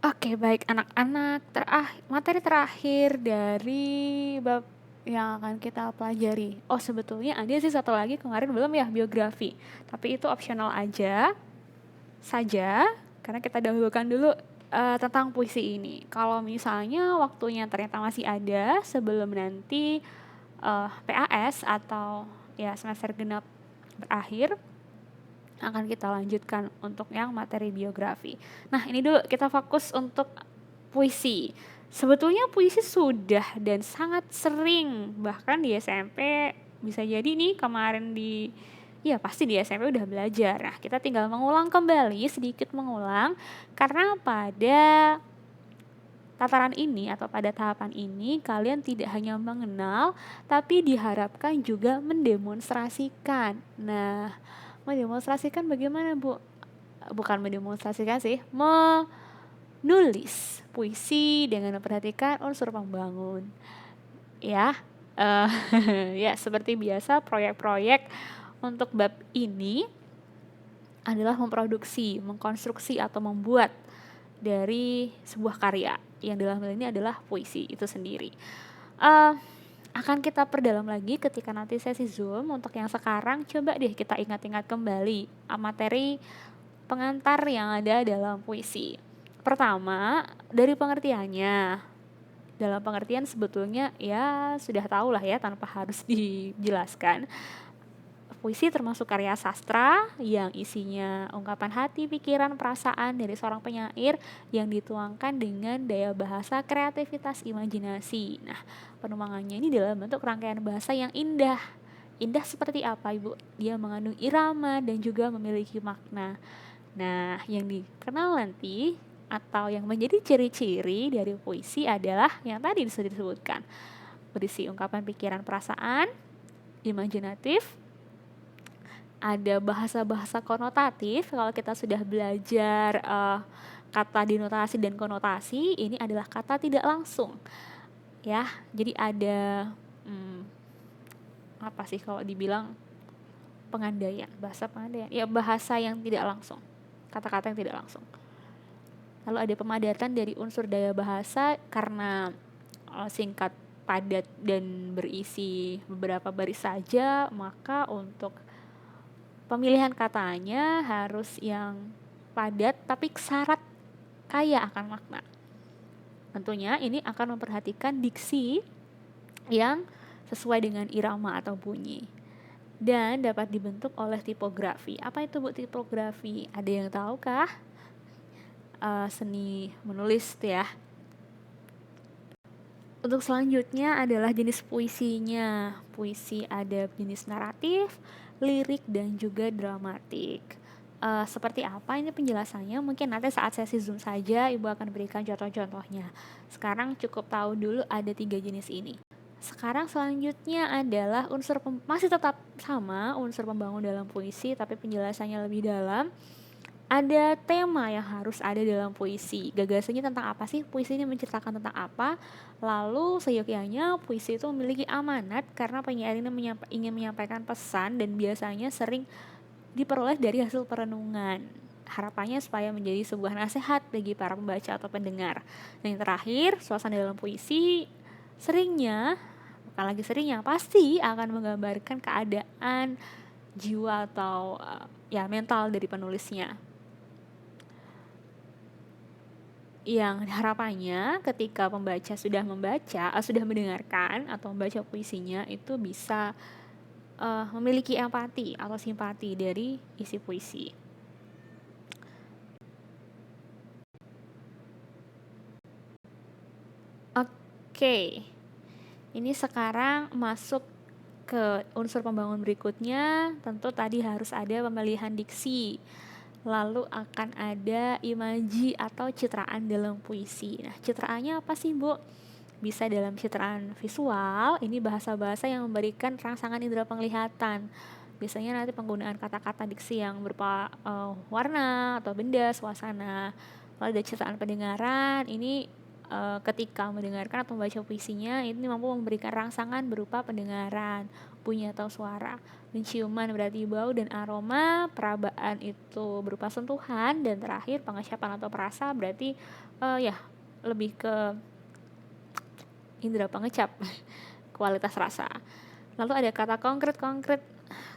Oke, baik anak-anak, materi terakhir dari bab yang akan kita pelajari. Oh, sebetulnya ada sih satu lagi kemarin belum ya, biografi. Tapi itu opsional saja, karena kita dahulukan dulu tentang puisi ini. Kalau misalnya waktunya ternyata masih ada sebelum nanti PAS atau ya semester genap berakhir, akan kita lanjutkan untuk yang materi biografi. Nah, ini dulu kita fokus untuk puisi. Sebetulnya puisi sudah dan sangat sering, bahkan di SMP bisa jadi nih kemarin ya pasti di SMP udah belajar. Nah, kita tinggal mengulang kembali, sedikit mengulang, karena pada tataran ini atau pada tahapan ini kalian tidak hanya mengenal, tapi diharapkan juga mendemonstrasikan. Nah, mendemonstrasikan bagaimana, Bu? Bukan mendemonstrasikan sih, menulis puisi dengan memperhatikan unsur pembangun. Ya, ya seperti biasa proyek-proyek untuk bab ini adalah memproduksi, mengkonstruksi atau membuat dari sebuah karya yang dalam hal ini adalah puisi itu sendiri. Akan kita perdalam lagi ketika nanti sesi Zoom. Untuk yang sekarang coba deh kita ingat-ingat kembali materi pengantar yang ada dalam puisi. Pertama, dari pengertiannya. Dalam pengertian sebetulnya ya sudah tahu lah ya tanpa harus dijelaskan. Puisi termasuk karya sastra yang isinya ungkapan hati, pikiran, perasaan dari seorang penyair yang dituangkan dengan daya bahasa, kreativitas, imajinasi. Nah, penuangannya ini dalam bentuk rangkaian bahasa yang indah. Indah seperti apa, Ibu? Dia mengandung irama dan juga memiliki makna. Nah, yang dikenal nanti atau yang menjadi ciri-ciri dari puisi adalah yang tadi sudah disebutkan. Berisi ungkapan pikiran, perasaan, imajinatif, ada bahasa-bahasa konotatif. Kalau kita sudah belajar kata denotasi dan konotasi, ini adalah kata tidak langsung ya. Jadi ada apa sih kalau dibilang bahasa pengandaian ya, bahasa yang tidak langsung, kata-kata yang tidak langsung. Lalu ada pemadatan dari unsur daya bahasa karena singkat, padat, dan berisi beberapa baris saja, maka untuk pemilihan katanya harus yang padat tapi syarat kaya akan makna. Tentunya ini akan memperhatikan diksi yang sesuai dengan irama atau bunyi. Dan dapat dibentuk oleh tipografi. Apa itu, Bu, tipografi? Ada yang tahukah? Seni menulis ya. Untuk selanjutnya adalah jenis puisinya. Puisi ada jenis naratif, lirik, dan juga dramatik. Seperti apa ini penjelasannya? Mungkin nanti saat sesi Zoom saja Ibu akan berikan contoh-contohnya. Sekarang cukup tahu dulu ada 3 jenis ini. Sekarang selanjutnya adalah masih tetap sama unsur pembangun dalam puisi, tapi penjelasannya lebih dalam. Ada tema yang harus ada dalam puisi. Gagasannya tentang apa sih? Puisi ini menceritakan tentang apa? Lalu seyogyanya puisi itu memiliki amanat karena penyair ini ingin menyampaikan pesan dan biasanya sering diperoleh dari hasil perenungan. Harapannya supaya menjadi sebuah nasihat bagi para pembaca atau pendengar. Dan yang terakhir, suasana dalam puisi seringnya, bukan lagi seringnya, pasti akan menggambarkan keadaan jiwa atau ya mental dari penulisnya. Yang harapannya ketika pembaca sudah mendengarkan atau membaca puisinya itu bisa memiliki empati atau simpati dari isi puisi. Oke, ini sekarang masuk ke unsur pembangun berikutnya. Tentu tadi harus ada pemilihan diksi. Lalu akan ada imaji atau citraan dalam puisi. Nah, citraannya apa sih, Bu? Bisa dalam citraan visual, ini bahasa-bahasa yang memberikan rangsangan indera penglihatan. Biasanya nanti penggunaan kata-kata diksi yang berupa warna atau benda, suasana. Lalu ada citraan pendengaran, ini ketika mendengarkan atau membaca puisinya ini mampu memberikan rangsangan berupa pendengaran, bunyi atau suara. Penciuman berarti bau dan aroma, perabaan itu berupa sentuhan, dan terakhir pengecapan atau perasa berarti ya lebih ke indera pengecap, kualitas rasa. Lalu ada kata konkret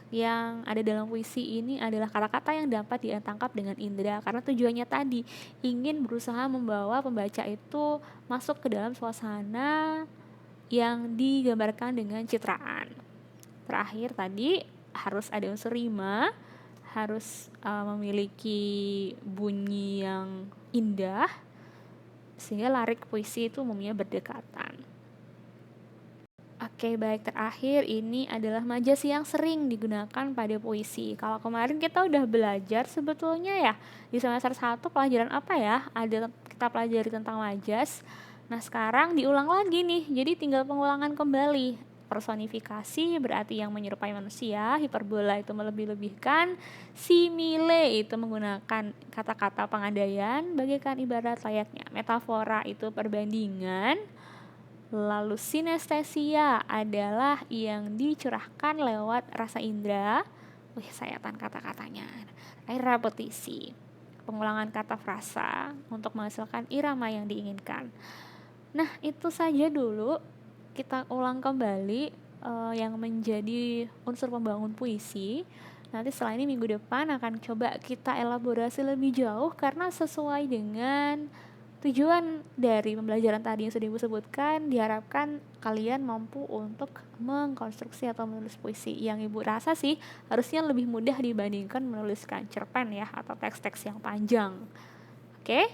yang ada dalam puisi ini adalah kata-kata yang dapat ditangkap dengan indera, karena tujuannya tadi ingin berusaha membawa pembaca itu masuk ke dalam suasana yang digambarkan dengan citraan. Terakhir tadi harus ada unsur rima, harus memiliki bunyi yang indah, sehingga lirik puisi itu umumnya berdekatan. Oke, baik, terakhir ini adalah majas yang sering digunakan pada puisi. Kalau kemarin kita udah belajar sebetulnya ya, di semester 1 pelajaran apa ya? Ada kita pelajari tentang majas. Nah, sekarang diulang lagi nih, jadi tinggal pengulangan kembali. Personifikasi berarti yang menyerupai manusia, hiperbola itu melebih-lebihkan, simile itu menggunakan kata-kata pengandaian, bagaikan ibarat layaknya. Metafora itu perbandingan. Lalu sinestesia adalah yang dicurahkan lewat rasa indera. Sayatan kata-katanya. Repetisi, pengulangan kata frasa untuk menghasilkan irama yang diinginkan. Nah, itu saja dulu. Kita ulang kembali yang menjadi unsur pembangun puisi. Nanti setelah ini minggu depan akan coba kita elaborasi lebih jauh, karena sesuai dengan tujuan dari pembelajaran tadi yang sudah Ibu sebutkan, diharapkan kalian mampu untuk mengkonstruksi atau menulis puisi yang Ibu rasa sih harusnya lebih mudah dibandingkan menuliskan cerpen ya, atau teks-teks yang panjang. Oke?